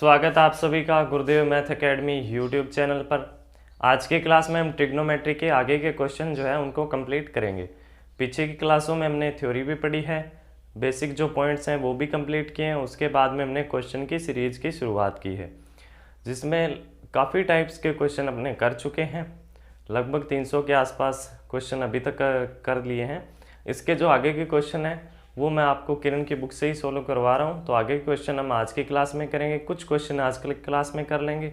स्वागत है आप सभी का गुरुदेव मैथ एकेडमी यूट्यूब चैनल पर। आज की क्लास में हम ट्रिग्नोमेट्री के आगे के क्वेश्चन जो है उनको कंप्लीट करेंगे। पीछे की क्लासों में हमने थ्योरी भी पढ़ी है, बेसिक जो पॉइंट्स हैं वो भी कंप्लीट किए हैं। उसके बाद में हमने क्वेश्चन की सीरीज की शुरुआत की है, जिसमें काफ़ी टाइप्स के क्वेश्चन अपने कर चुके हैं। लगभग 300 के आसपास क्वेश्चन अभी तक कर लिए हैं। इसके जो आगे के क्वेश्चन हैं वो मैं आपको किरण की बुक से ही सोल्व करवा रहा हूँ। तो आगे के क्वेश्चन हम आज की क्लास में करेंगे, कुछ क्वेश्चन आज की क्लास में कर लेंगे,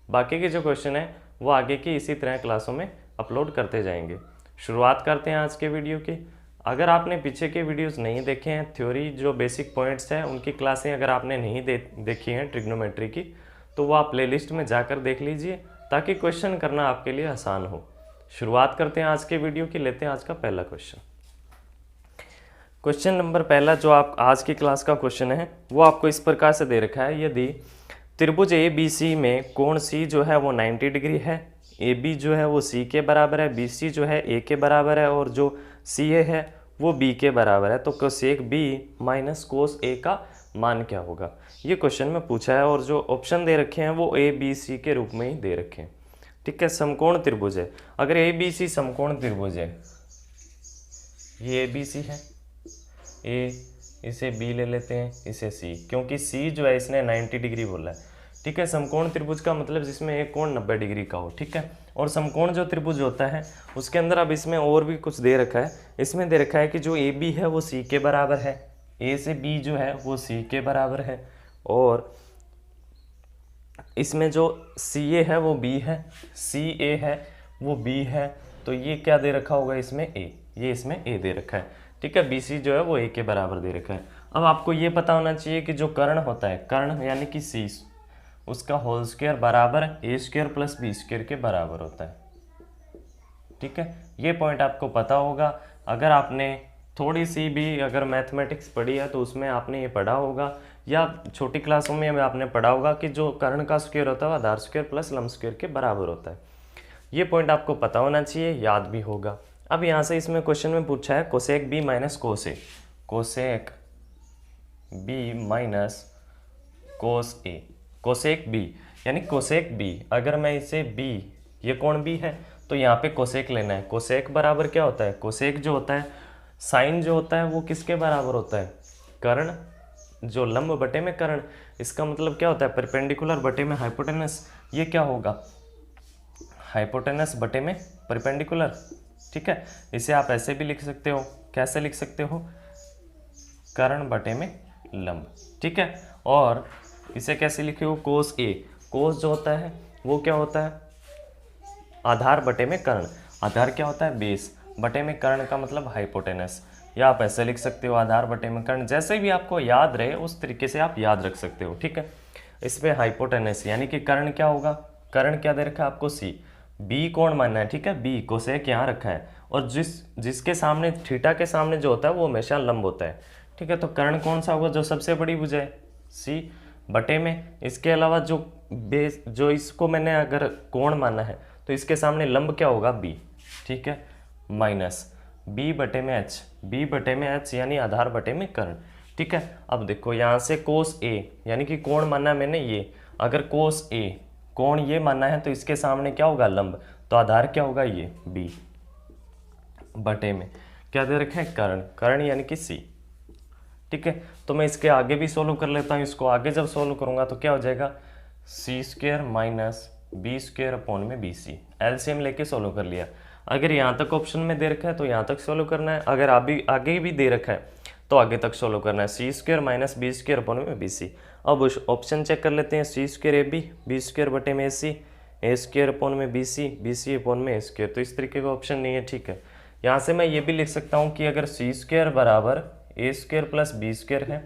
बाकी के जो क्वेश्चन हैं वो आगे की इसी तरह क्लासों में अपलोड करते जाएंगे। शुरुआत करते हैं आज के वीडियो की। अगर आपने पीछे के वीडियोस नहीं देखे हैं, थ्योरी जो बेसिक पॉइंट्स हैं उनकी क्लासें अगर आपने नहीं देखी हैं ट्रिग्नोमेट्री की, तो वो आप प्लेलिस्ट में जाकर देख लीजिए ताकि क्वेश्चन करना आपके लिए आसान हो। शुरुआत करते हैं आज के वीडियो की। लेते हैं आज का पहला क्वेश्चन। क्वेश्चन नंबर पहला जो आप आज की क्लास का क्वेश्चन है वो आपको इस प्रकार से दे रखा है। यदि त्रिभुज ए बी सी में कोण सी जो है वो 90 डिग्री है, ए बी जो है वो सी के बराबर है, बी सी जो है ए के बराबर है और जो सी ए है वो बी के बराबर है, तो कोसेक बी माइनस कोस ए का मान क्या होगा, ये क्वेश्चन में पूछा है। और जो ऑप्शन दे रखे हैं वो ए बी सी के रूप में ही दे रखे हैं। ठीक है, समकोण त्रिभुज है। अगर ए बी सी समकोण त्रिभुज है, ये ए बी सी है, ए इसे बी ले लेते हैं, इसे सी, क्योंकि सी जो है इसने 90 डिग्री बोला है। ठीक है, समकोण त्रिभुज का मतलब जिसमें एक कोण 90 डिग्री का हो। ठीक है, और समकोण जो त्रिभुज होता है उसके अंदर अब इसमें और भी कुछ दे रखा है। इसमें दे रखा है कि जो ए बी है वो सी के बराबर है, ए से बी जो है वो सी के बराबर है, और इसमें जो सी ए है वो बी है, सी ए है वो बी है, तो ये क्या दे रखा होगा इसमें ए, ये इसमें ए दे रखा है। ठीक है, बी सी जो है वो ए के बराबर दे रखा है। अब आपको ये पता होना चाहिए कि जो कर्ण होता है, कर्ण यानी कि सी, उसका होल स्क्वायर बराबर ए स्क्वायर प्लस बी स्क्वायर के बराबर होता है। ठीक है, ये पॉइंट आपको पता होगा। अगर आपने थोड़ी सी भी अगर मैथमेटिक्स पढ़ी है तो उसमें आपने ये पढ़ा होगा, या छोटी क्लासों में आपने पढ़ा होगा कि जो कर्ण का स्क्वायर होता है वो आधार स्क्वायर प्लस लंब स्क्वायर के बराबर होता है। ये पॉइंट आपको पता होना चाहिए, याद भी होगा। अब यहाँ से इसमें क्वेश्चन में पूछा है कोसेक बी माइनस कोस ए, कोसेक बी माइनस कोस ए, कोसेक बी यानी कोसेक बी। अगर मैं इसे बी, ये कोण बी है तो यहाँ पे कोसेक लेना है। कोसेक बराबर क्या होता है, कोसेक जो होता है साइन जो होता है वो किसके बराबर होता है, कर्ण, जो लंब बटे में कर्ण। इसका मतलब क्या होता है, परपेंडिकुलर बटे में हाइपोटेनस। ये क्या होगा, हाइपोटेनस बटे में परपेंडिकुलर। ठीक है, इसे आप ऐसे भी लिख सकते हो, कैसे लिख सकते हो, कर्ण बटे में लंब। ठीक है, और इसे कैसे लिखे हो, कोस ए, कोस जो होता है वो क्या होता है, आधार बटे में कर्ण। आधार क्या होता है, बेस, बटे में कर्ण का मतलब हाइपोटेनस। या आप ऐसे लिख सकते हो आधार बटे में कर्ण, जैसे भी आपको याद रहे उस तरीके से आप याद रख सकते हो। ठीक है, इसमें हाइपोटेनस यानी कि कर्ण क्या होगा, कर्ण क्या दे रखा है आपको, सी, बी कोण मानना है। ठीक है, बी कोसेक यहाँ रखा है, और जिसके सामने थीटा के सामने जो होता है वो हमेशा लंब होता है। ठीक है, तो कर्ण कौन सा होगा, जो सबसे बड़ी भुजा है, सी, बटे में इसके अलावा जो बेस, जो इसको मैंने अगर कोण माना है तो इसके सामने लंब क्या होगा, बी। ठीक है, माइनस बी बटे में एच, बी बटे में एच यानी आधार बटे में कर्ण। ठीक है, अब देखो यहाँ से कोस ए यानी कि कोण माना मैंने ये, अगर कोस ए कोण ये मानना है तो इसके सामने क्या होगा, लंब, तो आधार क्या होगा, ये बी बटे में क्या दे रखे हैं, कर्ण, कर्ण यानी कि सी। ठीक है, तो मैं इसके आगे भी सोल्व कर लेता हूँ। इसको आगे जब सोल्व करूंगा तो क्या हो जाएगा, c square minus b square upon में बी सी, एलसीएम लेके सोल्व कर लिया। अगर यहाँ तक ऑप्शन में दे रखा है तो यहाँ तक सोल्व करना है, अगर अभी आगे भी दे रखा है तो आगे तक सोल्व करना है, c square minus b square upon में बी सी। अब ऑप्शन चेक कर लेते हैं, c square a b, b square बटे में ए स्क्वायर अपॉन में बी सी अपॉन में ए स्क्वायर, तो इस तरीके का ऑप्शन नहीं है। ठीक है, यहाँ से मैं ये भी लिख सकता हूँ कि अगर सी स्क्वायर बराबर ए स्क्वायर प्लस बी स्क्वायर है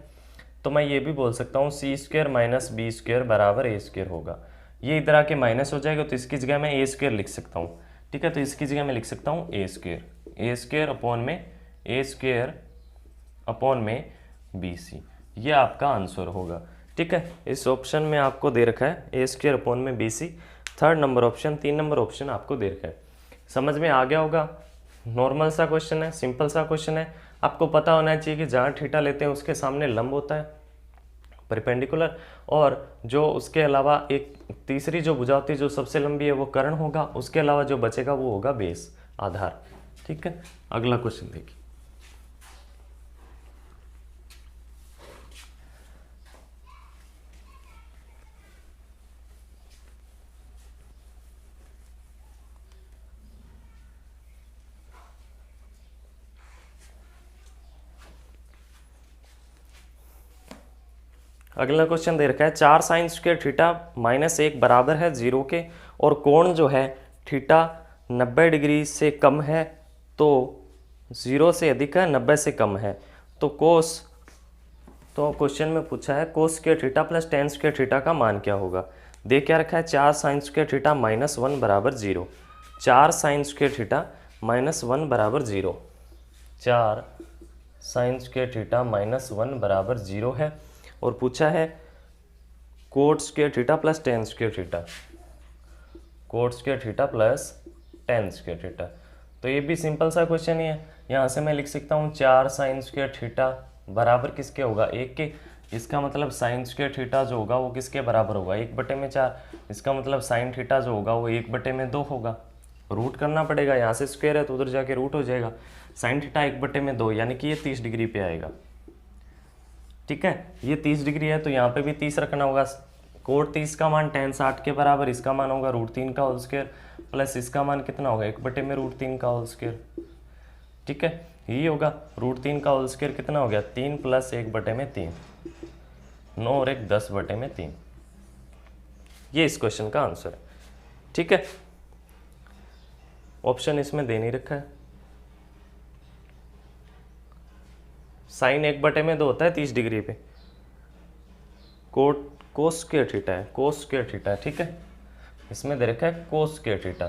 तो मैं ये भी बोल सकता हूँ सी स्क्वायर माइनस बी स्क्वायर बराबर ए स्क्वायर होगा। ये इधर आके माइनस हो जाएगा तो इसकी जगह मैं ए स्क्वायर लिख सकता हूँ। ठीक है, तो इसकी जगह मैं लिख सकता हूँ ए स्क्वायर अपॉन में ए स्क्वायर अपॉन में बी सी, ये आपका आंसर होगा। ठीक है, इस ऑप्शन में आपको दे रखा है ए स्क्वायर अपॉन में B C, third number option, 3 नंबर ऑप्शन आपको दे रखा है। समझ में आ गया होगा, नॉर्मल सा क्वेश्चन है, सिंपल सा क्वेश्चन है। आपको पता होना चाहिए कि जहाँ थीटा लेते हैं उसके सामने लंब होता है, परपेंडिकुलर, और जो उसके अलावा एक तीसरी जो भुजा होती है जो सबसे लंबी है वो कर्ण होगा, उसके अलावा जो बचेगा वो होगा बेस, आधार। ठीक है, अगला क्वेश्चन देखिए। अगला क्वेश्चन दे रखा है 4 साइन स्क्वायर थीटा -1 बराबर है 0 के, और कोण जो है थीटा 90 डिग्री से कम है, तो 0 से अधिक है 90 से कम है, तो क्वेश्चन में पूछा है कोस square theta plus tan square theta का मान क्या होगा। दे क्या रखा है 4 साइन स्क्वायर थीटा -1 बराबर 0, 4 साइन स्क्वायर थीटा -1 बराबर 0, 4 साइन स्क्वायर थीटा -1 बराबर 0 है, और पूछा है coat square theta plus tan square theta, coat square theta plus tan square theta. तो ये भी सिंपल सा क्वेश्चन ही है। यहाँ से मैं लिख सकता हूँ 4 साइन स्क्वायर थीटा बराबर किसके होगा 1 के, इसका मतलब साइन स्क्वायर थीटा जो होगा वो किसके बराबर होगा 1/4, इसका मतलब साइन थीटा जो होगा वो 1/2 होगा। रूट करना पड़ेगा, यहाँ से स्क्वायर है तो उधर जाके रूट हो जाएगा, साइन थीटा 1/2 यानी कि ये 30 डिग्री पे आएगा। ठीक है, ये 30 डिग्री है तो यहाँ पे भी 30 रखना होगा। कोट 30 का मान tan 60 के बराबर, इसका मान होगा √3 का होल स्क्वायर, प्लस इसका मान कितना होगा 1/√3 का होल स्क्वायर। ठीक है, यही होगा √3 का होल स्क्वायर कितना हो गया 3 + 1/3, 9 और 1 10/3। ये इस क्वेश्चन का आंसर है। ठीक है, ऑप्शन इसमें दे नहीं रखा है। साइन 1/2 होता है 30 डिग्री पे, कोस स्क्वायर थीटा है, कोस स्क्वायर थीटा है। ठीक है, इसमें दे रखा है कोस स्क्वायर थीटा,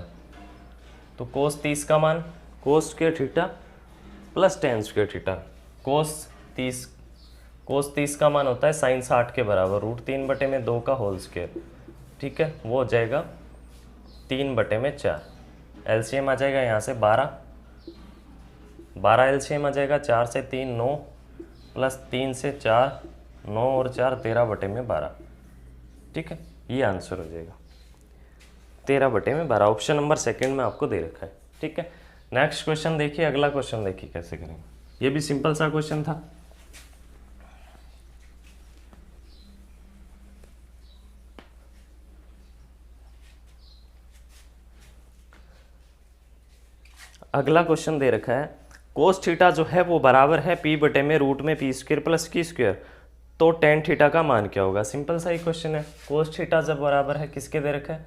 तो कोस 30 का मान cos square theta plus tan square theta, cos 30 का मान होता है साइन 60 के बराबर √3/2 का होल स्क्वायर। ठीक है, वो हो जाएगा 3/4, एलसीएम आ जाएगा यहाँ से 12 एलसीएम आ जाएगा, 4 से 3 9, प्लस 3 से 4 9 और 4 13/12। ठीक है, ये आंसर हो जाएगा 13/12। ऑप्शन नंबर सेकंड में आपको दे रखा है। ठीक है, नेक्स्ट क्वेश्चन देखिए, अगला क्वेश्चन देखिए कैसे करेंगे। ये भी सिंपल सा क्वेश्चन था। अगला क्वेश्चन दे रखा है कोस थीटा जो है वो बराबर है p/√p² प्लस q², तो टेन थीटा का मान क्या होगा। सिंपल सा ही क्वेश्चन है। कोस थीटा जब बराबर है किसके दे रखा है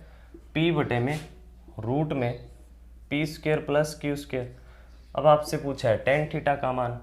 p/√p² प्लस q²। अब आपसे पूछा है टेन थीटा का मान।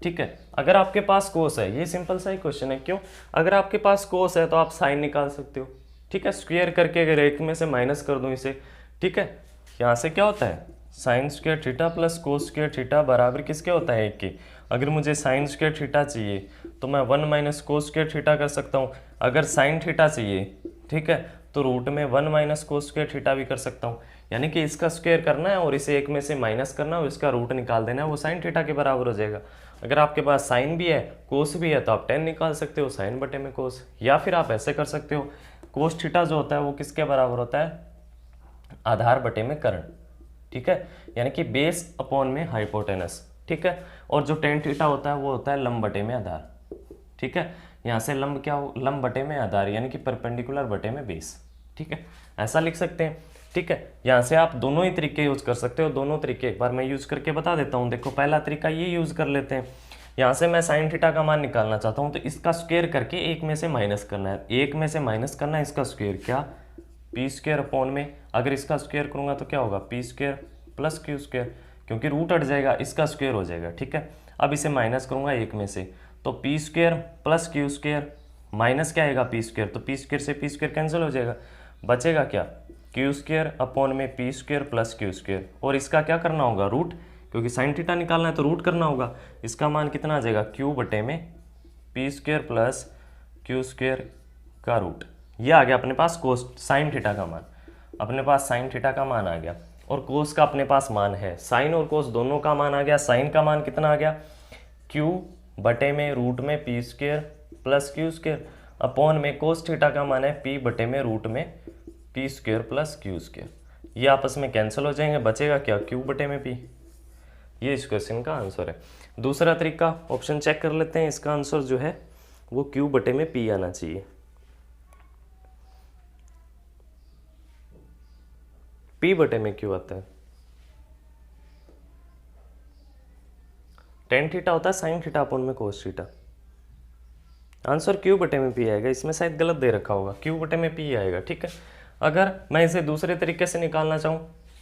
ठीक है, अगर आपके पास कोस है, ये सिंपल सा ही क्वेश्चन है। क्यों, अगर आपके पास कोस है तो आप साइन निकाल सकते हो। ठीक है, स्क्वायर करके अगर एक में से माइनस कर दूं इसे, ठीक है, यहाँ से क्या होता है साइन स्क्वायर थीटा प्लस कोस स्क्वायर थीटा बराबर किसके होता है 1 के। अगर मुझे साइन स्क्वायर थीटा चाहिए तो मैं 1 - कोस स्क्वायर थीटा कर सकता हूँ। अगर साइन थीटा चाहिए, ठीक है, तो रूट में 1 - कोस स्क्वायर थीटा भी कर सकता हूँ। यानी कि इसका स्क्वायर करना है और इसे एक में से माइनस करना है और इसका रूट निकाल देना है, वो साइन थीटा के बराबर हो जाएगा। अगर आपके पास साइन भी है कोस भी है तो आप टेन निकाल सकते हो साइन बटे में कोस, या फिर आप ऐसे कर सकते हो कोस थीटा जो होता है वो किसके बराबर होता है आधार बटे में कर्ण। ठीक है, यानी कि बेस अपॉन में हाइपोटेनस। ठीक है, और जो टेन थीटा होता है वो होता है लंब बटे में आधार। ठीक है, यहाँ से लंब क्या हो लंब बटे में आधार यानी कि परपेंडिकुलर बटे में बेस। ठीक है, ऐसा लिख सकते हैं। ठीक है, यहाँ से आप दोनों ही तरीके यूज कर सकते हो। दोनों तरीके एक बार मैं यूज करके बता देता हूँ। देखो, पहला तरीका ये यूज कर लेते हैं। यहाँ से मैं साइन थीटा का मान निकालना चाहता हूँ तो इसका स्क्वायर करके एक में से माइनस करना है। एक में से माइनस करना है इसका स्क्वायर, क्या p² अपॉन में, अगर इसका स्क्वायर करूँगा तो क्या होगा p² प्लस q², क्योंकि रूट हट जाएगा इसका स्क्वायर हो जाएगा। ठीक है, अब इसे माइनस करूँगा एक में से तो p² प्लस q² माइनस क्या आएगा p², तो p² से p² कैंसिल हो जाएगा, बचेगा क्या q² अपॉन में p² प्लस q²। और इसका क्या करना होगा रूट, क्योंकि साइन थीटा निकालना है तो रूट करना होगा। इसका मान कितना आ जाएगा q बटे में p² प्लस q² का रूट। ये आ गया अपने पास कोस साइन थीटा का मान, अपने पास साइन थीटा का मान आ गया। और कोस का अपने पास मान है, साइन और कोस दोनों का मान आ गया। साइन का मान कितना आ गया q बटे में रूट में p² plus Q square upon में कोस थीटा का मान है पी बटे में रूट में P square plus Q square. ये आपस में कैंसिल हो जाएंगे, बचेगा क्या, क्यू बटे में पी। ये इस क्वेश्चन का आंसर है। दूसरा तरीका ऑप्शन चेक कर लेते हैं, इसका आंसर जो है वो क्यू बटे में पी आना चाहिए। पी बटे में क्यू आता है, टेन थीटा होता है साइन थीटा अपॉन में कोस थीटा। आंसर क्यू बटे में पी आएगा, इसमें शायद गलत दे रखा होगा, क्यू बटे में पी आएगा। ठीक है, अगर मैं इसे दूसरे तरीके से निकालना चाहूँ,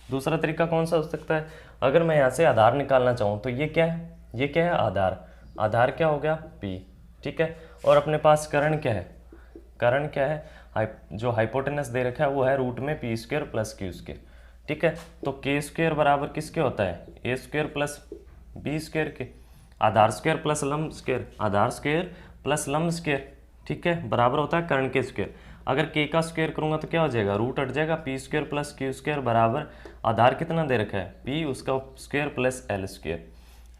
दूसरा तरीका कौन सा हो सकता है, अगर मैं यहाँ से आधार निकालना चाहूँ तो ये क्या है, ये क्या है आधार, आधार क्या हो गया पी। ठीक है, और अपने पास करण क्या है, करण क्या है, जो हाइपोटेनस दे रखा है वो है रूट में P square plus Q square. ठीक है, तो के स्क्वायर बराबर किसके होता है, A square plus B square के, आधार स्क्वायर प्लस लंब स्क्वायर, आधार स्क्वायर प्लस लंब स्क्वायर। ठीक है, बराबर होता है कर्ण के स्क्वायर। अगर के का स्क्वायर करूंगा तो क्या हो जाएगा, रूट हट जाएगा, P square plus Q square बराबर आधार कितना दे रखा है पी, उसका स्क्वायर प्लस एल स्क्वायर।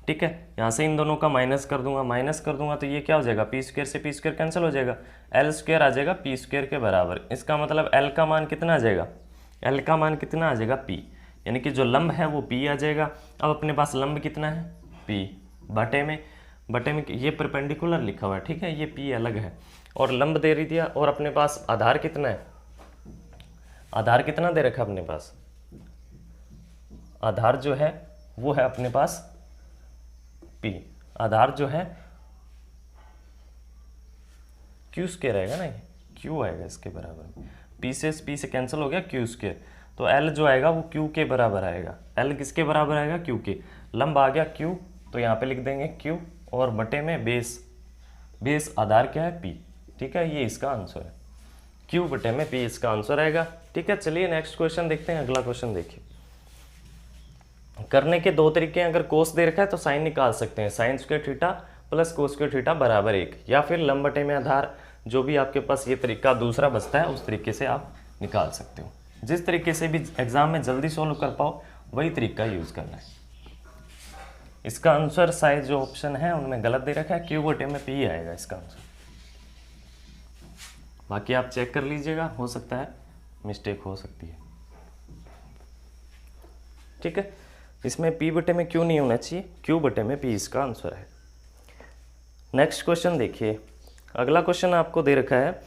ठीक है, यहाँ से इन दोनों का माइनस कर दूंगा तो ये क्या हो जाएगा, पी स्क्वायर से पी स्क्वायर कैंसिल हो जाएगा, एल स्क्वायर आ जाएगा पी स्क्वायर के बराबर। इसका मतलब एल का मान कितना आ जाएगा, एल का मान कितना आ जाएगा पी, यानी कि जो लंब है वो पी आ जाएगा। अब अपने पास लंब कितना है पी, बटे में ये परपेंडिकुलर लिखा हुआ है। ठीक है, ये पी अलग है और लंब दे रही दिया, और अपने पास आधार कितना है, आधार कितना दे रखा है अपने पास, आधार जो है वो है अपने पास पी, आधार जो है क्यू स्क्वायर आएगा ना, ये क्यू आएगा इसके बराबर, पी से कैंसिल हो गया क्यू स्क्वायर, तो एल जो आएगा वो क्यू के बराबर आएगा। एल किसके बराबर आएगा, क्यू के, लंब आ गया क्यू, तो यहाँ पे लिख देंगे क्यू, और बटे में बेस आधार क्या है पी। ठीक है, ये इसका आंसर है, क्यू बटे में पी इसका आंसर आएगा। ठीक है, चलिए नेक्स्ट क्वेश्चन देखते हैं। अगला क्वेश्चन देखिए, करने के दो तरीके हैं, अगर कोस दे रखा है तो साइन निकाल सकते हैं, साइन स्क्वायर थीटा प्लस कोस स्क्वायर थीटा बराबर 1, या फिर लंब बटे में आधार, जो भी आपके पास ये तरीका दूसरा बचता है उस तरीके से आप निकाल सकते हो। जिस तरीके से भी एग्जाम में जल्दी सोल्व कर पाओ वही तरीका यूज करना है। इसका आंसर शायद जो ऑप्शन है उनमें गलत दे रखा है, क्यू बटे में पी आएगा इसका आंसर। बाकी आप चेक कर लीजिएगा, हो सकता है मिस्टेक हो सकती है। ठीक है, इसमें पी बटे में क्यू नहीं होना चाहिए, क्यू बटे में पी इसका आंसर है। नेक्स्ट क्वेश्चन देखिए, अगला क्वेश्चन आपको दे रखा है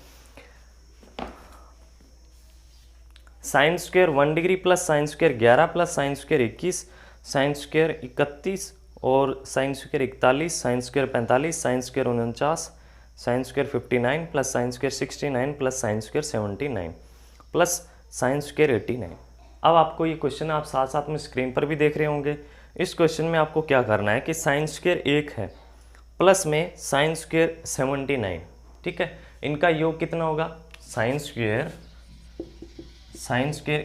sine square 1 degree plus sine square 11 plus sine square 21, sine square 31 और sine square 41, sine square 45, sine square 49, sine square 59 plus sine square 69 plus sine square 79 plus sine square 89। अब आपको ये क्वेश्चन आप साथ साथ में स्क्रीन पर भी देख रहे होंगे। इस क्वेश्चन में आपको क्या करना है कि साइन स्क्वायर 1 है प्लस में साइन स्क्वायर 79। ठीक है, इनका योग कितना होगा, sine square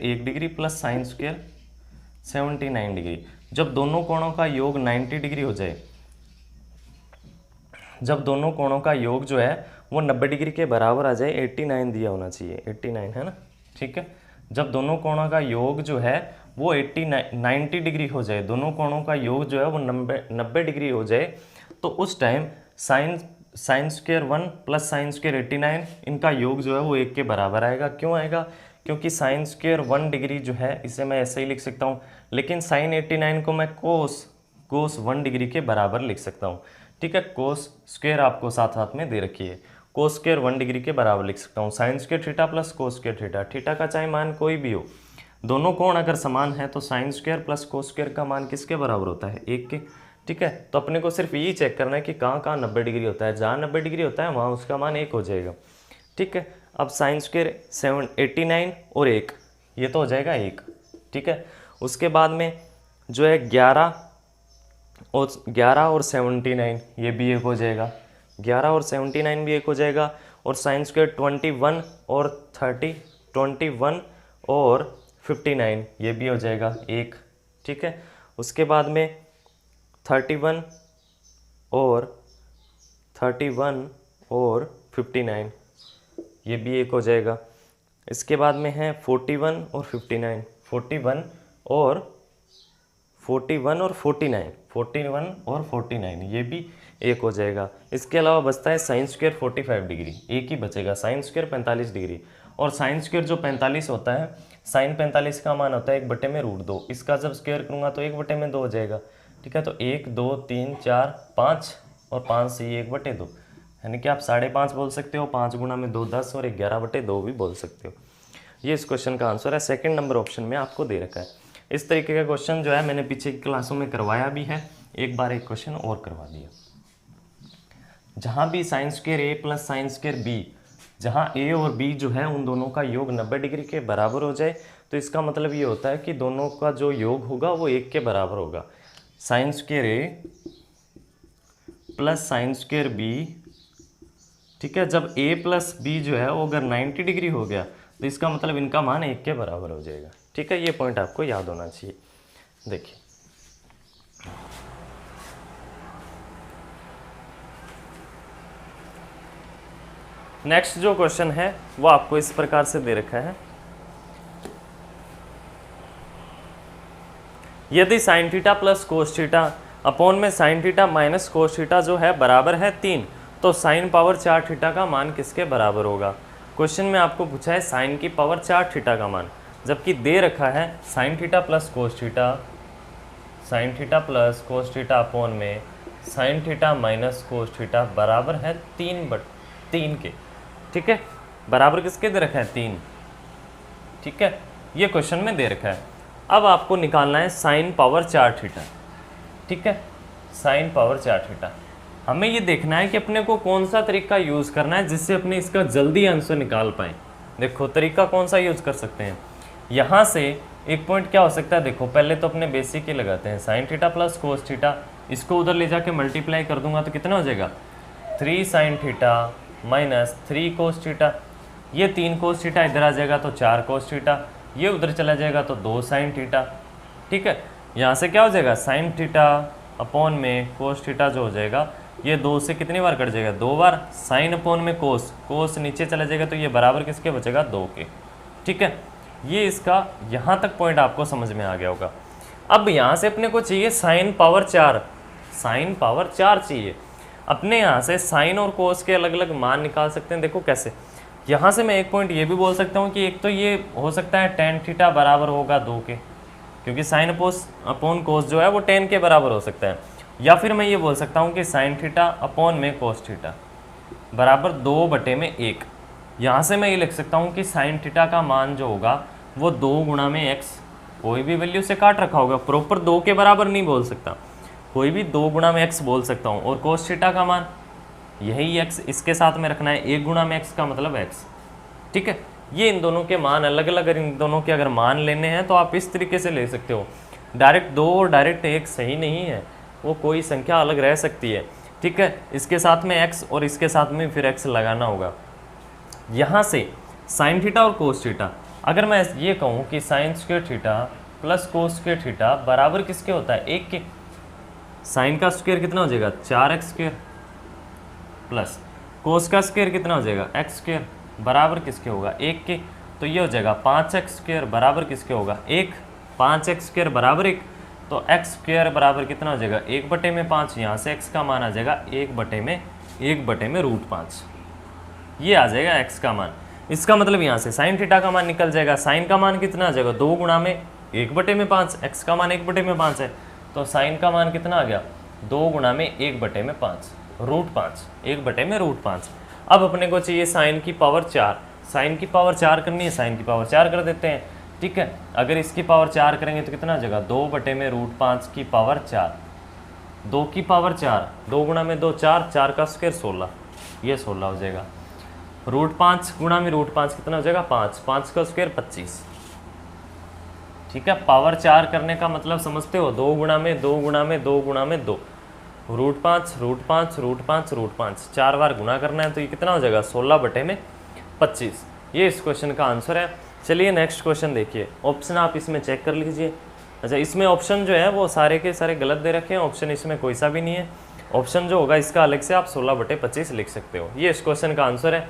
1 degree plus sine square 79 degree. जब दोनों कोणों का योग 90 डिग्री हो जाए, जब दोनों कोणों का योग जो है वो 90 डिग्री के बराबर आ जाए, 89 दिया होना चाहिए, 89 है ना। ठीक है, जब दोनों कोणों का योग जो है वो 90 डिग्री हो जाए, दोनों कोणों का योग जो है वो 90 डिग्री हो जाए, तो उस time sine square 1 plus sine square 89 इनका योग जो है वो 1 के बराबर आएगा। क्यों आएगा, क्योंकि साइन स्क्वायर 1 डिग्री जो है इसे मैं ऐसे ही लिख सकता हूँ, लेकिन साइन 89 को मैं कोस 1 डिग्री के बराबर लिख सकता हूँ। ठीक है, कोस स्क्वायर आपको साथ साथ में दे रखी है, कोस स्क्वायर 1 डिग्री के बराबर लिख सकता हूँ। साइन स्क्वायर थीटा प्लस कोस स्क्वायर थीटा, थीटा का चाहे मान कोई भी हो, दोनों कोण अगर समान है तो sine square plus cos square का मान किसके बराबर होता है, 1 के। ठीक है, तो अपने को सिर्फ यही चेक करना है कि कहाँ कहाँ 90 डिग्री होता है, जहाँ 90 डिग्री होता है वहाँ उसका मान 1 हो जाएगा। ठीक है, अब साइन स्क्वायर 89 और 1 ये तो हो जाएगा 1। ठीक है, उसके बाद में जो है 11 और 79 ये भी 1 हो जाएगा, 11 और 79 भी 1 हो जाएगा, और साइन स्क्वायर 21 और 59 ये भी हो जाएगा 1। ठीक है, उसके बाद में 31 और 59 ये भी 1 हो जाएगा। इसके बाद में है 41 और 59, 41 और 49 ये भी 1 हो जाएगा। इसके अलावा बचता है साइन स्क्वायर 45 डिग्री, एक ही बचेगा, साइन स्क्वायर 45 डिग्री। और साइन स्क्वायर जो 45 होता है, साइन 45 का मान होता है 1/√2। इसका जब स्क्वायर करूँगा तो 1/2 हो जाएगा। ठीक है, तो 1 2 3 4 5 और 5 से ये 1/2, यानी कि आप 5.5 बोल सकते हो, 5 गुणा में 2 10 और 11/2 भी बोल सकते हो। ये इस क्वेश्चन का आंसर है। सेकंड नंबर ऑप्शन में आपको दे रखा है। इस तरीके का क्वेश्चन जो है मैंने पीछे की क्लासों में करवाया भी है, एक बार एक क्वेश्चन और करवा दिया। जहाँ भी साइन स्क्वायर ए प्लस साइन स्क्वायर बी, जहाँ ए और बी जो है उन दोनों का योग 90 डिग्री के बराबर हो जाए, तो इसका मतलब ये होता है कि दोनों का जो योग होगा वो 1 के बराबर होगा। साइन स्क्वायर ए प्लस साइन स्क्वायर बी, ठीक है, जब a प्लस बी जो है वो अगर 90 डिग्री हो गया तो इसका मतलब इनका मान 1 के बराबर हो जाएगा। ठीक है, ये पॉइंट आपको याद होना चाहिए। देखिए नेक्स्ट जो क्वेश्चन है वो आपको इस प्रकार से दे रखा है। यदि sine theta plus cos theta upon में sine theta minus cos theta जो है बराबर है 3, तो साइन पावर 4 थीटा का मान किसके बराबर होगा। क्वेश्चन में आपको पूछा है साइन की पावर 4 थीटा का मान, जबकि दे रखा है sine theta plus cos theta, sine theta plus cos theta upon में sine theta minus cos theta बराबर है 3 के। ठीक है, बराबर किसके दे रखा है 3। ठीक है, ये क्वेश्चन में दे रखा है। अब आपको निकालना है साइन पावर 4 थीटा। ठीक है, साइन पावर 4 थीटा, हमें ये देखना है कि अपने को कौन सा तरीका यूज़ करना है जिससे अपने इसका जल्दी आंसर निकाल पाएँ। देखो तरीका कौन सा यूज़ कर सकते हैं, यहाँ से एक पॉइंट क्या हो सकता है। देखो पहले तो अपने बेसिक ही लगाते हैं, sign theta plus cos theta, इसको उधर ले जाके मल्टीप्लाई कर दूंगा तो कितना हो जाएगा 3 sign theta minus 3 cos theta. ये 3 कोस थीटा इधर आ जाएगा तो 4 कोस थीटा, ये उधर चला जाएगा तो 2 साइन थीटा। ठीक है, यहाँ से क्या हो जाएगा साइन थीटा अपॉन में कोस थीटा जो हो जाएगा, ये 2 से कितनी बार कट जाएगा 2 बार, साइन अपॉन में कोस, कोस नीचे चला जाएगा तो ये बराबर किसके बचेगा 2 के। ठीक है, ये इसका यहाँ तक पॉइंट आपको समझ में आ गया होगा। अब यहाँ से अपने को चाहिए साइन पावर 4, साइन पावर 4 चाहिए। अपने यहाँ से साइन और कोस के अलग अलग मान निकाल सकते हैं। देखो कैसे, यहाँ से मैं एक पॉइंट ये भी बोल सकता हूँ कि एक तो ये हो सकता है टेन थीटा बराबर होगा 2 के, क्योंकि साइन अपॉन कोस जो है वो 10 के बराबर हो सकता है। या फिर मैं ये बोल सकता हूँ कि साइन थीटा अपॉन में कोस थीटा बराबर 2/1। यहाँ से मैं ये लिख सकता हूँ कि साइन थीटा का मान जो होगा वो 2 गुणा में एक्स, कोई भी वैल्यू से काट रखा होगा, प्रॉपर 2 के बराबर नहीं बोल सकता, कोई भी 2 गुणा में एक्स बोल सकता हूँ। और कोस थीटा का मान यही एक्स, इसके साथ में रखना है 1 गुणा में एक्स का मतलब एक्स। ठीक है, ये इन दोनों के मान अलग अलग, इन दोनों के अगर मान लेने हैं तो आप इस तरीके से ले सकते हो। डायरेक्ट 2 और डायरेक्ट 1 सही नहीं है, वो कोई संख्या अलग रह सकती है। ठीक है, इसके साथ में x और इसके साथ में फिर x लगाना होगा। यहाँ से साइन थीटा और कोस थीटा, अगर मैं ये कहूँ कि साइन स्क्वायर थीटा प्लस कोस स्क्वायर थीटा बराबर किसके होता है 1 के, साइन का स्क्वायर कितना हो जाएगा 4x स्क्वायर प्लस कोस का स्क्वायर कितना हो जाएगा x स्क्वायर बराबर किसके होगा 1 के, तो ये हो जाएगा 5x स्क्वायर बराबर किसके होगा 1, 5x स्क्वायर बराबर 1, तो x स्क्वायर बराबर कितना हो जाएगा 1/5। यहाँ से x का मान आ जाएगा 1/√5, ये आ जाएगा x का मान। इसका मतलब यहाँ से साइन थीटा का मान निकल जाएगा, साइन का मान कितना आ जाएगा 2 गुणा में 1/5, x का मान 1/5 है, तो साइन का मान कितना आ गया 2 गुणा में 1/5, √5, 1/√5। अब अपने को चाहिए साइन की पावर 4, साइन की पावर 4 करनी है, साइन की पावर 4 कर देते हैं। ठीक है, अगर इसकी पावर 4 करेंगे तो कितना आ जाएगा 2/√5 की पावर 4, 2 की पावर 4, 2 गुणा में 2 4, 4 का स्क्वायर 16, ये 16 हो जाएगा। √5 गुणा में √5 कितना हो जाएगा 5, 5 का स्क्वायर 25। ठीक है, पावर 4 करने का मतलब समझते हो, 2 गुणा में 2 गुणा में 2 गुणा में 2, √5 √5 √5 √5, 4 बार गुणा करना है तो ये कितना हो जाएगा 16/25। ये इस क्वेश्चन का आंसर है। चलिए नेक्स्ट क्वेश्चन देखिए, ऑप्शन आप इसमें चेक कर लीजिए। अच्छा, इसमें ऑप्शन जो है वो सारे के सारे गलत दे रखे हैं, ऑप्शन इसमें कोई सा भी नहीं है। ऑप्शन जो होगा इसका अलग से आप 16/25 लिख सकते हो। ये इस क्वेश्चन का आंसर है।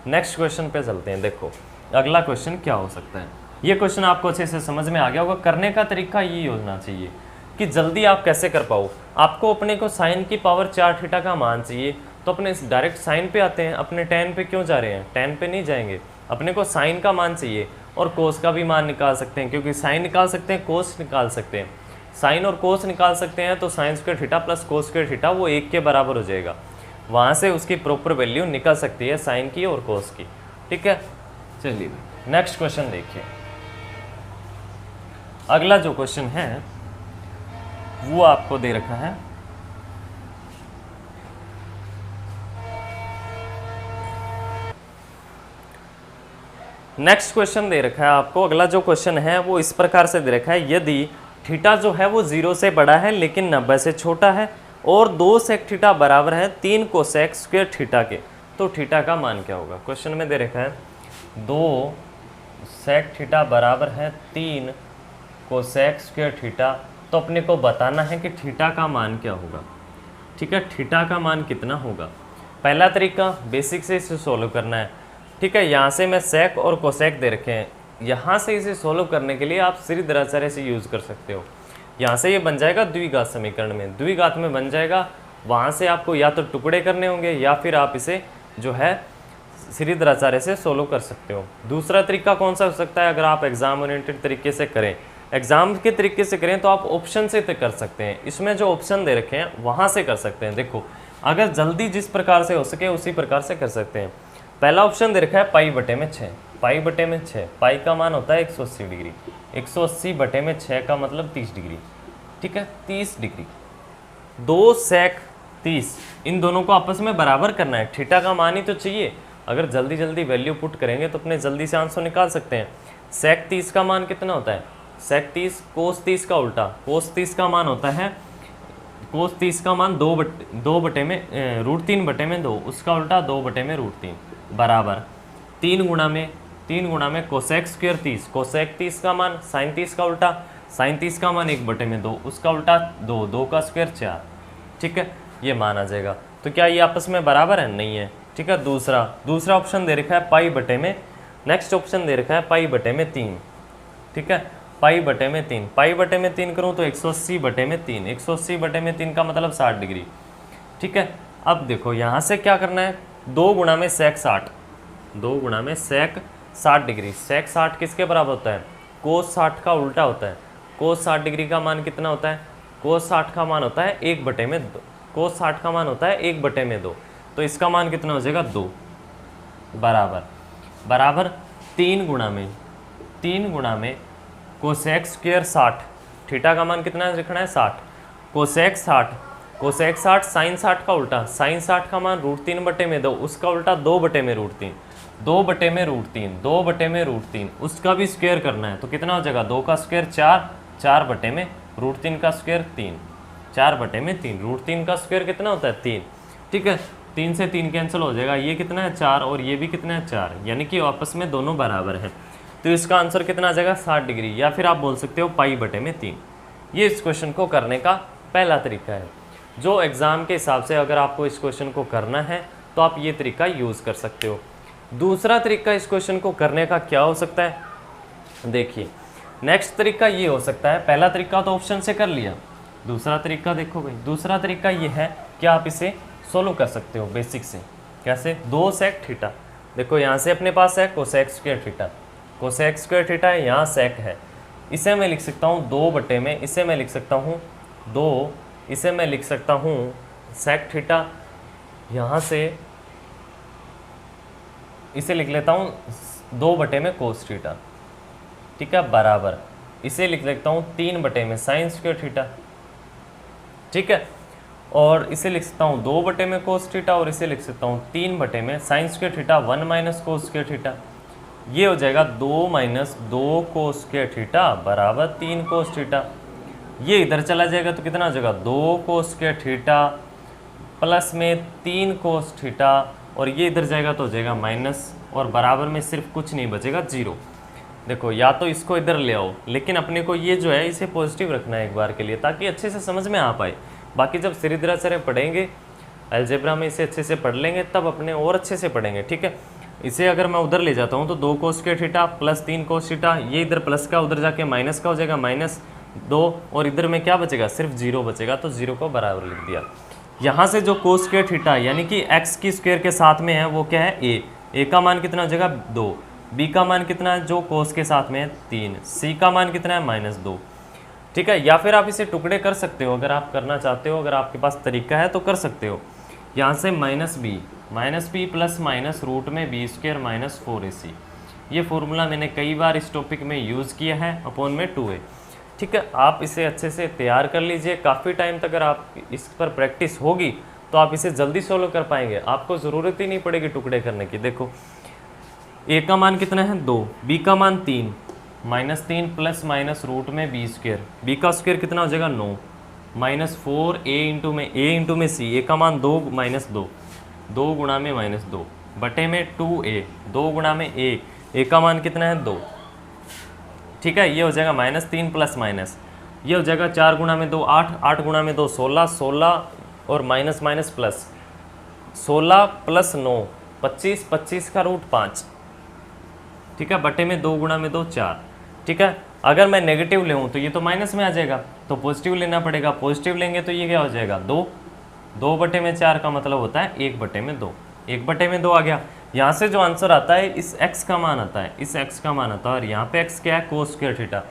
नेक्स्ट क्वेश्चन पे चलते हैं। देखो अगला क्वेश्चन क्या हो सकता है। ये क्वेश्चन आपको अच्छे से समझ में आ गया होगा, करने का तरीका ये होना चाहिए कि जल्दी आप कैसे कर पाओ। आपको अपने को साइन की पावर 4 थीटा का मान चाहिए, तो अपने डायरेक्ट साइन पे आते हैं, अपने tan पे क्यों जा रहे हैं, tan पे नहीं जाएंगे, अपने को साइन का मान चाहिए और कोस का भी मान निकाल सकते हैं, क्योंकि साइन निकाल सकते हैं, कोस निकाल सकते हैं। साइन और कोस निकाल सकते हैं तो साइन स्क्वायर थीटा प्लस कोस स्क्वायर थीटा वो 1 के बराबर हो जाएगा। वहाँ से उसकी प्रॉपर वैल्यू निकल सकती है साइन की और कोस की। ठीक है, चलिए नेक्स्ट क्वेश्चन देखिए। अगला जो क्वेश्चन है वो आपको दे रखा है, नेक्स्ट क्वेश्चन दे रखा है आपको। अगला जो क्वेश्चन है वो इस प्रकार से दे रखा है, यदि थीटा जो है वो 0 से बड़ा है लेकिन 90 से छोटा है और 2 सेक थीटा बराबर है 3 कोसेक स्क्वायर थीटा के, तो थीटा का मान क्या होगा। क्वेश्चन में दे रखा है 2 सेक थीटा बराबर है 3 कोसेक स्क्वायर थीटा, तो अपने को बताना है कि थीटा का मान क्या होगा। ठीक है, थीटा का मान कितना होगा। पहला तरीका बेसिक से इसे सोल्व करना है। ठीक है, यहाँ से मैं सेक और कोसेक दे रखे हैं, यहाँ से इसे सोल्व करने के लिए आप श्रीधराचार्य से यूज़ कर सकते हो। यहाँ से ये बन जाएगा द्विघात समीकरण में, द्विघात में बन जाएगा। वहाँ से आपको या तो टुकड़े करने होंगे या फिर आप इसे जो है श्रीधराचार्य से सोल्व कर सकते हो। दूसरा तरीका कौन सा हो सकता है, अगर आप एग्जाम ओरिएंटेड तरीके से करें, एग्जाम के तरीके से करें तो आप ऑप्शन से कर सकते हैं। इसमें जो ऑप्शन दे रखे हैं वहाँ से कर सकते हैं। देखो, अगर जल्दी जिस प्रकार से हो सके उसी प्रकार से कर सकते हैं। पहला ऑप्शन दे रखा है पाई बटे में 6, पाई बटे में 6, पाई का मान होता है 180 डिग्री, 180 बटे में 6 का मतलब 30 डिग्री। ठीक है, 30 डिग्री, 2 सेक 30, इन दोनों को आपस में बराबर करना है। थीटा का मान ही तो चाहिए। अगर जल्दी जल्दी वैल्यू पुट करेंगे तो अपने जल्दी से आंसर निकाल सकते हैं। सेक 30 का मान कितना होता है, सेक 30 कोस 30 का उल्टा, कोस 30 का मान होता है, कोस 30 का मान 2 बटे में √3 बटे में 2, उसका उल्टा 2 बटे में √3 बराबर 3 गुणा में कोसेक स्क्वायर 30, कोसेक 30 का मान साइन 30 का उल्टा, साइन 30 का मान 1 बटे में 2, उसका उल्टा 2, 2 का स्क्वायर 4। ठीक है, ये मान आ जाएगा। तो क्या ये आपस में बराबर है, नहीं है। ठीक है, दूसरा ऑप्शन दे रखा है पाई बटे में, नेक्स्ट ऑप्शन दे रखा है पाई बटे में 3। ठीक है, पाई बटे में 3, पाई बटे में 3 करूँ तो 180 बटे में 3, 180 बटे में 3 का मतलब 60 डिग्री। ठीक है, अब देखो यहाँ से क्या करना है, 2 गुणा में सेक 60, 2 गुणा में सेक 60 डिग्री, सेक 60 किसके बराबर होता है, कोस 60 का उल्टा होता है। कोस 60 डिग्री का मान कितना होता है, कोस 60 का मान होता है 1 बटे में 2, कोस 60 का मान होता है 1 बटे में 2, तो इसका मान कितना हो जाएगा 2 बराबर 3 गुणा में कोसेक स्क्वायर 60, थीटा का मान कितना रखना है 60, कोसेक 60 साइन 60 का उल्टा, साइन 60 का मान √3 बटे में 2, उसका उल्टा 2 बटे में √3, 2 बटे में √3, उसका भी स्क्वायर करना है तो कितना हो जाएगा 2 का स्क्वायर 4, 4 बटे में √3 का स्क्वायर 3, 4 बटे में 3, √3 का स्क्वायर कितना होता है 3। ठीक है, 3 से 3 कैंसिल हो जाएगा, ये कितना है 4 और ये भी कितना है 4, यानी कि आपस में दोनों बराबर हैं। तो इसका आंसर कितना आ जाएगा 60 डिग्री, या फिर आप बोल सकते हो पाई बटे में 3। ये इस क्वेश्चन को करने का पहला तरीका है। जो एग्ज़ाम के हिसाब से अगर आपको इस क्वेश्चन को करना है तो आप ये तरीका यूज़ कर सकते हो। दूसरा तरीका इस क्वेश्चन को करने का क्या हो सकता है, देखिए नेक्स्ट तरीका ये हो सकता है, पहला तरीका तो ऑप्शन से कर लिया, दूसरा तरीका देखो भाई, दूसरा तरीका ये है कि आप इसे सोल्व कर सकते हो बेसिक से। कैसे, 2 सेक थीटा, देखो यहाँ से अपने पास है cosec square theta, cosec square theta है, यहाँ सेक है, इसे मैं लिख सकता हूँ 2 बटे में, इसे मैं लिख सकता हूँ 2, इसे मैं लिख सकता हूँ सेक थीटा, यहाँ से इसे लिख लेता हूँ 2 बटे में कोस थीटा। ठीक है, बराबर इसे लिख लेता हूँ 3 बटे में साइन स्क्वायर थीटा। ठीक है, और इसे लिख सकता हूँ 2 बटे में कोस थीटा, और इसे लिख सकता हूँ 3 बटे में sine square theta 1 minus cos square theta. ये हो जाएगा 2 माइनस 2 कोस स्क्वायर थीटा बराबर 3 कोस थीटा। ये इधर चला जाएगा तो कितना हो जाएगा 2 कोस स्क्वायर थीटा प्लस में 3 कोस थीटा, और ये इधर जाएगा तो हो जाएगा माइनस, और बराबर में सिर्फ कुछ नहीं बचेगा 0। देखो, या तो इसको इधर ले आओ, लेकिन अपने को ये जो है इसे पॉजिटिव रखना है एक बार के लिए, ताकि अच्छे से समझ में आ पाए। बाकी जब श्रीधराचार्य पढ़ेंगे अलजेब्रा में इसे अच्छे से पढ़ लेंगे, तब अपने और अच्छे से पढ़ेंगे। ठीक है, इसे अगर मैं उधर ले जाता हूँ तो 2 कोस square theta plus 3 cos theta, ये इधर प्लस का उधर जाके माइनस का हो जाएगा, माइनस 2 और इधर में क्या बचेगा, सिर्फ 0 बचेगा, तो 0 को बराबर लिख दिया। यहाँ से जो कोस स्क्वायर थीटा यानी कि x की स्क्वायर के साथ में है वो क्या है, a का मान कितना हो जाएगा 2, b का मान कितना है जो कोस के साथ में है 3, c का मान कितना है -2। ठीक है, या फिर आप इसे टुकड़े कर सकते हो, अगर आप करना चाहते हो, अगर आपके पास तरीका है तो कर सकते हो। यहाँ से -b प्लस माइनस रूट में b स्क्वायर माइनस 4ac, ये फॉर्मूला मैंने कई बार इस टॉपिक में यूज़ किया है, अपॉन में 2a। ठीक है, आप इसे अच्छे से तैयार कर लीजिए, काफ़ी टाइम तक अगर आप इस पर प्रैक्टिस होगी तो आप इसे जल्दी सॉल्व कर पाएंगे, आपको ज़रूरत ही नहीं पड़ेगी टुकड़े करने की। देखो a का मान कितना है 2, b का मान 3, -3 प्लस माइनस रूट में b स्क्वायर, b का स्क्वायर कितना हो जाएगा 9, -4a इंटू में c, a का मान 2 -2, 2 गुणा में -2 बटे में 2a, 2 गुणा में a का मान कितना है 2। ठीक है, ये हो जाएगा -3 प्लस माइनस, ये हो जाएगा 4 गुणा में 2 8, 8 गुणा में 2 16, 16 और माइनस माइनस प्लस, 16 प्लस 9 25, 25 का रूट 5। ठीक है, बटे में 2 गुणा में 2 4। ठीक है, अगर मैं नेगेटिव ले तो ये तो माइनस में आ जाएगा, तो पॉजिटिव लेना पड़ेगा, पॉजिटिव लेंगे तो ये क्या हो जाएगा 2, 2 बटे में 4 का मतलब होता है 1 बटे में 2, 1 बटे में 2 आ गया। यहाँ से जो आंसर आता है इस x का मान आता है, इस x का मान आता है, और यहाँ पे x क्या है कोस स्क्वायर थीटा,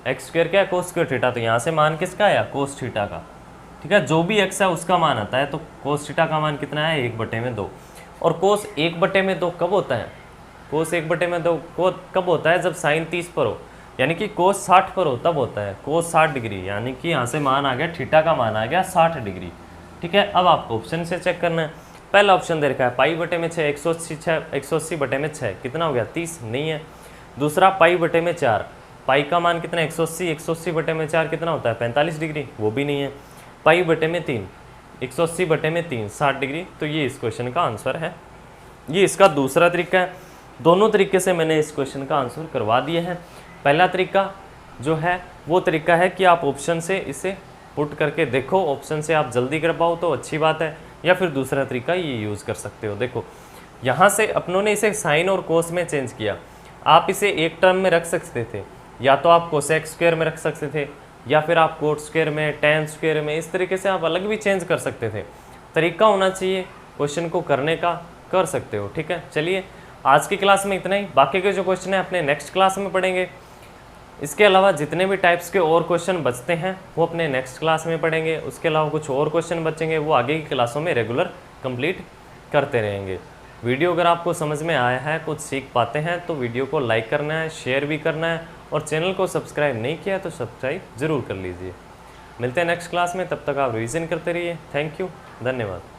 x स्क्वायर क्या है कोस स्क्वायर थीटा, तो यहाँ से मान किसका आया कोस थीटा का। ठीक है, जो भी x है उसका मान आता है, तो कोस थीटा का मान कितना है 1 बटे में 2। और कोस 1 बटे में 2 कब होता है, कोस 1 बटे में 2 कब होता है, जब साइन 30 पर हो, यानी कि कोस 60 पर हो तब होता है, कोस 60 डिग्री, यानी कि यहाँ से मान आ गया थीटा का मान आ गया 60 डिग्री। ठीक है, अब आपको ऑप्शन से चेक करना है। पहला ऑप्शन दे रखा है पाई बटे में 6, 180 बटे में 6 कितना हो गया 30, नहीं है। दूसरा पाई बटे में 4, पाई का मान कितना 180, 180 बटे में 4 कितना होता है 45 डिग्री, वो भी नहीं है। पाई बटे में 3, 180 बटे में 3 60 डिग्री, तो ये इस क्वेश्चन का आंसर है। ये इसका दूसरा तरीका है। दोनों तरीके से मैंने इस क्वेश्चन का आंसर करवा दिए हैं। पहला तरीका जो है वो तरीका है कि आप ऑप्शन से इसे पुट करके देखो, ऑप्शन से आप जल्दी कर पाओ तो अच्छी बात है, या फिर दूसरा तरीका ये यूज़ कर सकते हो। देखो यहाँ से अपनों ने इसे साइन और कोस में चेंज किया, आप इसे एक टर्म में रख सकते थे, या तो आप कोसेक स्क्वायर में रख सकते थे, या फिर आप कोट स्क्वायर में, टेन स्क्वायर में, इस तरीके से आप अलग भी चेंज कर सकते थे। तरीका होना चाहिए क्वेश्चन को करने का, कर सकते हो। ठीक है, चलिए आज की क्लास में इतना ही, बाकी के जो क्वेश्चन है अपने नेक्स्ट क्लास में पढ़ेंगे। इसके अलावा जितने भी टाइप्स के और क्वेश्चन बचते हैं वो अपने नेक्स्ट क्लास में पढ़ेंगे। उसके अलावा कुछ और क्वेश्चन बचेंगे वो आगे की क्लासों में रेगुलर कंप्लीट करते रहेंगे। वीडियो अगर आपको समझ में आया है, कुछ सीख पाते हैं, तो वीडियो को लाइक करना है, शेयर भी करना है, और चैनल को सब्सक्राइब नहीं किया तो सब्सक्राइब ज़रूर कर लीजिए। मिलते हैं नेक्स्ट क्लास में, तब तक आप रिवीजन करते रहिए। थैंक यू, धन्यवाद।